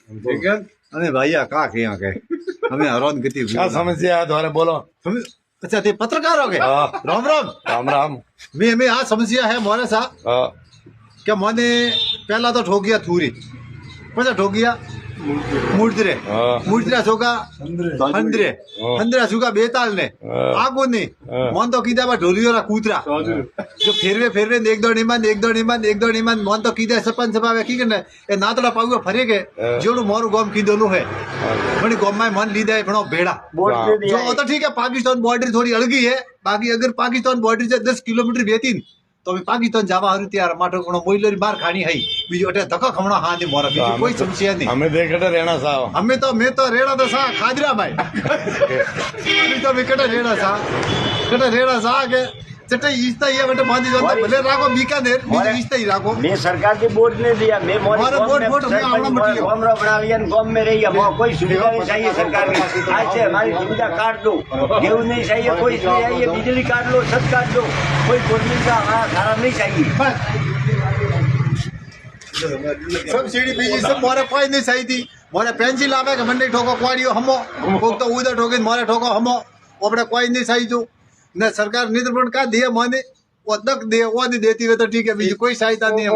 ठीक है अरे भैया का के यहाँ के हमें हैरान गति क्या समस्या है तुम्हारे बोलो। अच्छा ते पत्रकार हो गए हाँ। राम राम राम राम। मैं आ समस्या है मोरे सा हाँ। क्या मैंने पहला तो ठोक गया थूरी પછી ठोक गया મૂર્તિરે મૂર્તિરા છોકા હંદરે હંદરા છોકા બેતાલ ને આગો ને મન તો કીધા ઢોલીઓના કૂતરા જો ફેરવે ફેરવે એક દોડ ઈમાન એક દોડ ઈમાન એક દોડ ઈમાન મન તો કીધા સરપંચ સભા કી ને એ નાતડા પાગવા ફરે કે જેવડું મારું ગામ કીધેલું હે પણ ગામમાં મન લીધા ઘણો ભેડા જો તો ઠીક है पाकिस्तान बॉर्डर थोड़ी अड़गी है बाकी अगर पाकिस्तान बॉर्डर से 10 किलोमीटर बेती तो अभी पाकिस्तान जावा हरु त्यार माटो कोनो मोइलरी बार खानी है बीजो अटे धक्का खमणा हां दे मोरा बीजो कोई समस्या नहीं हमें देखटे रेणा साहब मैं तो रेड़ा तो सा खादरा भाई अभी तो विकेट रेड़ा सा के चटे इस्ता ये बटे बांधी दो भले राखो बीकानेर बीजो इस्ता ही राखो मैं सरकार के बोर्ड ने दिया मैं मारे बोर्ड में आवड़ा मटियो हमरा बनाविया गांव में रहिया वहां कोई सुविधा नहीं चाहिए सरकार की आज से हमारी सुविधा काट दो गेहूं नहीं चाहिए कोई नहीं चाहिए बिजली काट लो छत काट दो कोई गवर्नमेंट का हमारा सारा नहीं चाहिए सब्सिडी बीजी सब मोरे कोई नहीं चाहिए थी मोरे पेंसिल आवे के मंडी ठोको क्वाडियो हमो कोक तो उधर ठोके मोरे ठोको हमो ओपड़े कोई नहीं चाहिए जो न सरकार निद्रपण का दिए माने वो दक दे वो नहीं देती है तो ठीक है बीजी कोई सहायता नहीं है